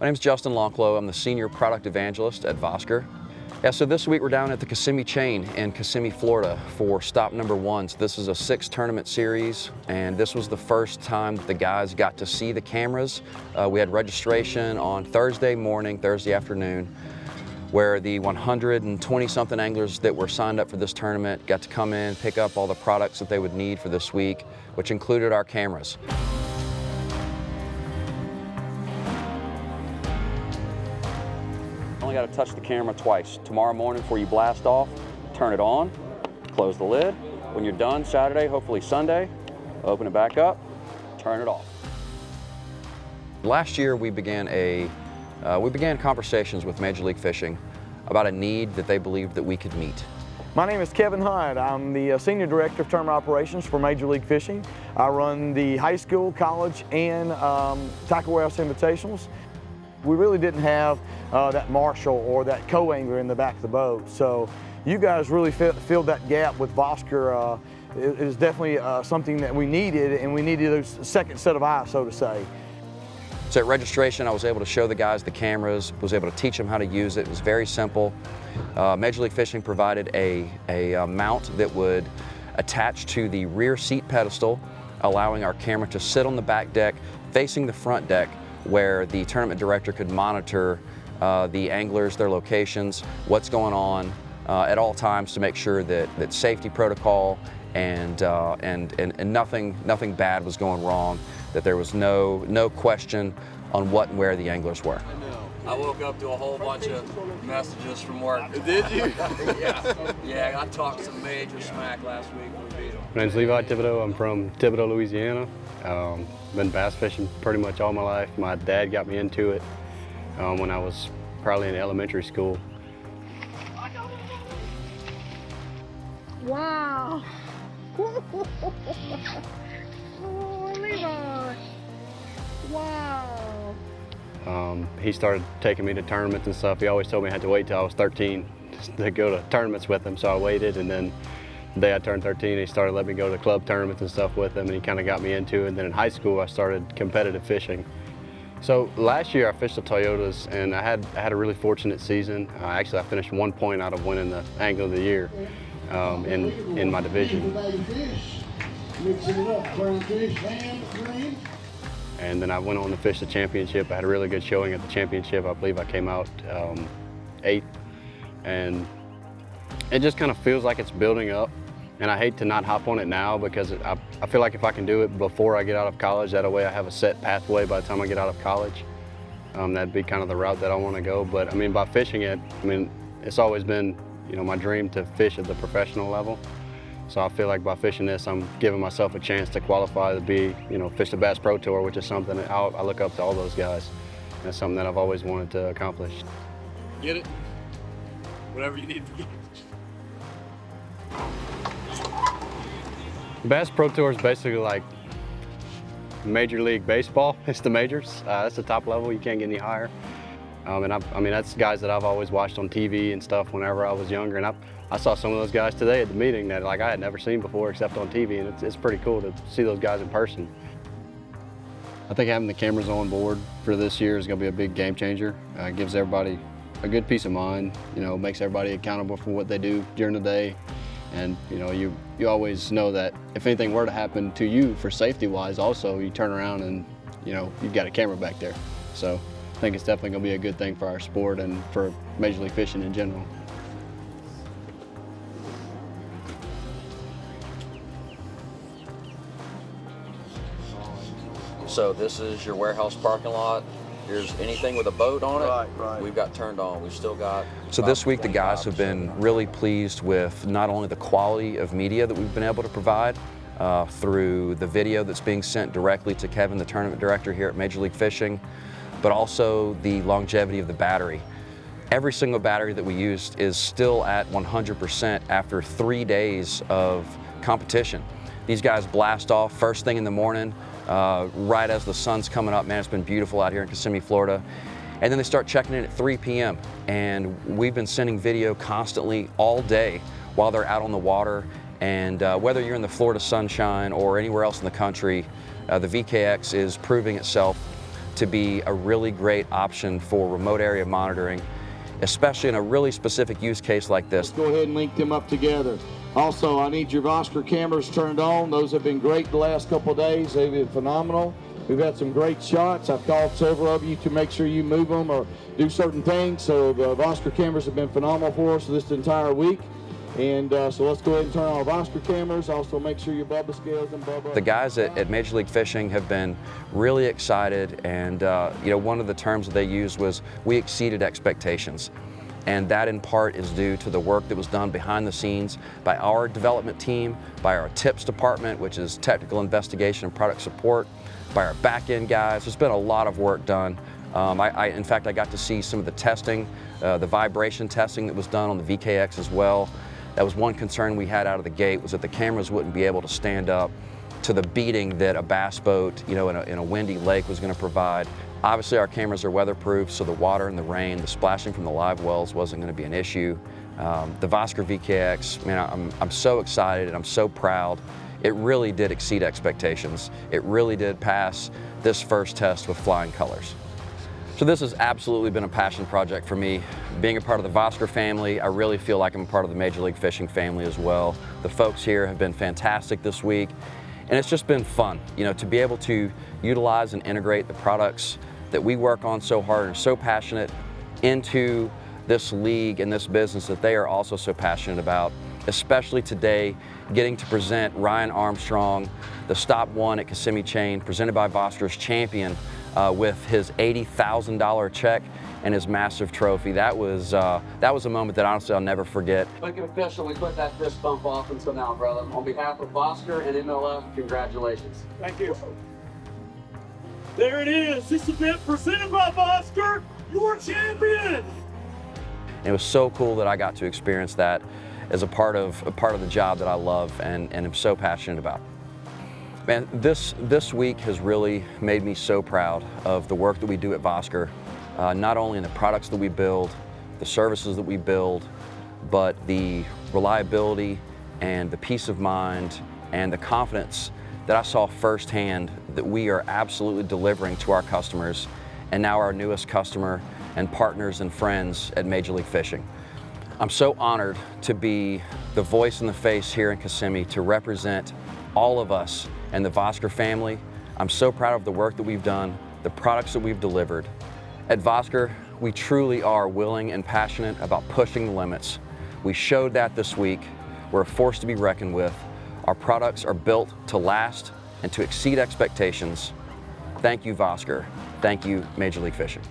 My name's Justin Lonklow. I'm the Senior Product Evangelist at Vosker. Yeah, so this week we're down at the Kissimmee chain in Kissimmee, Florida for stop number 1. So this is a 6-tournament series, and this was the first time that the guys got to see the cameras. We had registration on Thursday morning, Thursday afternoon, where the 120-something anglers that were signed up for this tournament got to come in, pick up all the products that they would need for this week, which included our cameras. Only got to touch the camera twice. Tomorrow morning before you blast off, turn it on, close the lid. When you're done Saturday, hopefully Sunday, open it back up, turn it off. Last year we began conversations with Major League Fishing about a need that they believed that we could meet. My name is Kevin Hunt. I'm the Senior Director of Tournament Operations for Major League Fishing. I run the high school, college, and Tackle Warehouse Invitationals. We really didn't have that marshal or that co-angler in the back of the boat. So you guys really filled that gap with Vosker. It is definitely something that we needed, and we needed a second set of eyes, so to say. So at registration, I was able to show the guys the cameras, was able to teach them how to use it. It was very simple. Major League Fishing provided a mount that would attach to the rear seat pedestal, allowing our camera to sit on the back deck, facing the front deck, where the tournament director could monitor the anglers, their locations, what's going on at all times to make sure that safety protocol and nothing bad was going wrong, that there was no question on what and where the anglers were. I woke up to a whole bunch of messages from work. Did you? Yeah, I talked some major smack last week when we beat them. My name's Levi Thibodeau. I'm from Thibodeau, Louisiana. Been bass fishing pretty much all my life. My dad got me into it when I was probably in elementary school. Wow! Oh, Levi! Wow! He started taking me to tournaments and stuff. He always told me I had to wait till I was 13 to go to tournaments with him, so I waited, and then the day I turned 13, he started letting me go to club tournaments and stuff with him, and he kind of got me into it. And then in high school, I started competitive fishing. So last year, I fished the Toyotas, and I had a really fortunate season. Actually, I finished 1 point out of winning the Angler of the Year in my division. And then I went on to fish the championship. I had a really good showing at the championship. I believe I came out 8th. And it just kind of feels like it's building up. And I hate to not hop on it now, because I feel like if I can do it before I get out of college, that way I have a set pathway by the time I get out of college. That'd be kind of the route that I want to go. But I mean, by fishing it, I mean, it's always been, you know, my dream to fish at the professional level. So I feel like by fishing this, I'm giving myself a chance to qualify to be, you know, fish the Bass Pro Tour, which is something that I look up to all those guys. And it's something that I've always wanted to accomplish. Get it? Whatever you need to get. Bass Pro Tour is basically like Major League Baseball. It's the majors. That's the top level. You can't get any higher. I mean, that's guys that I've always watched on TV and stuff whenever I was younger. And I saw some of those guys today at the meeting that like I had never seen before except on TV, and it's pretty cool to see those guys in person. I think having the cameras on board for this year is going to be a big game changer. It gives everybody a good peace of mind. You know, makes everybody accountable for what they do during the day. And you know, you always know that if anything were to happen to you for safety-wise, also you turn around and you know you've got a camera back there. So I think it's definitely going to be a good thing for our sport and for Major League Fishing in general. So this is your warehouse parking lot. Here's anything with a boat on it. Right. We've got turned on. We've still got. So this week the guys have been really pleased with not only the quality of media that we've been able to provide through the video that's being sent directly to Kevin, the tournament director here at Major League Fishing, but also the longevity of the battery. Every single battery that we used is still at 100% after 3 days of competition. These guys blast off first thing in the morning, right as the sun's coming up. Man, it's been beautiful out here in Kissimmee, Florida. And then they start checking in at 3 p.m. And we've been sending video constantly all day while they're out on the water. And whether you're in the Florida sunshine or anywhere else in the country, the VKX is proving itself to be a really great option for remote area monitoring, especially in a really specific use case like this. Let's go ahead and link them up together. Also, I need your Vosker cameras turned on. Those have been great the last couple of days. They've been phenomenal. We've had some great shots. I've called several of you to make sure you move them or do certain things. So the Vosker cameras have been phenomenal for us this entire week. And so let's go ahead and turn on our Vosker cameras. Also make sure your Bubba scales and Bubba. The guys at Major League Fishing have been really excited, and one of the terms that they used was, we exceeded expectations. And that in part is due to the work that was done behind the scenes by our development team, by our TIPS department, which is technical investigation and product support, by our back-end guys. There's been a lot of work done. In fact, I got to see some of the testing, the vibration testing that was done on the VKX as well. That was one concern we had out of the gate, was that the cameras wouldn't be able to stand up to the beating that a bass boat, in a windy lake was going to provide. Obviously, our cameras are weatherproof, so the water and the rain, the splashing from the live wells wasn't going to be an issue. The Vosker VKX, man, I'm so excited and I'm so proud. It really did exceed expectations. It really did pass this first test with flying colors. So this has absolutely been a passion project for me. Being a part of the Vosker family, I really feel like I'm a part of the Major League Fishing family as well. The folks here have been fantastic this week, and it's just been fun, to be able to utilize and integrate the products that we work on so hard and are so passionate into this league and this business that they are also so passionate about, especially today, getting to present Ryan Armstrong, the Stop 1 at Kissimmee Chain, presented by Vosker's champion, with his $80,000 check and his massive trophy. That was a moment that honestly I'll never forget. Make it official. We put that fist bump off until now, brother. On behalf of Vosker and MLF, congratulations. Thank you. There it is. This event presented by Vosker, your champion. And it was so cool that I got to experience that as a part of the job that I love and am so passionate about. Man, this week has really made me so proud of the work that we do at Vosker, not only in the products that we build, the services that we build, but the reliability and the peace of mind and the confidence that I saw firsthand that we are absolutely delivering to our customers, and now our newest customer and partners and friends at Major League Fishing. I'm so honored to be the voice and the face here in Kissimmee to represent all of us and the Vosker family. I'm so proud of the work that we've done, the products that we've delivered. At Vosker, we truly are willing and passionate about pushing the limits. We showed that this week. We're a force to be reckoned with. Our products are built to last and to exceed expectations. Thank you, Vosker. Thank you, Major League Fishing.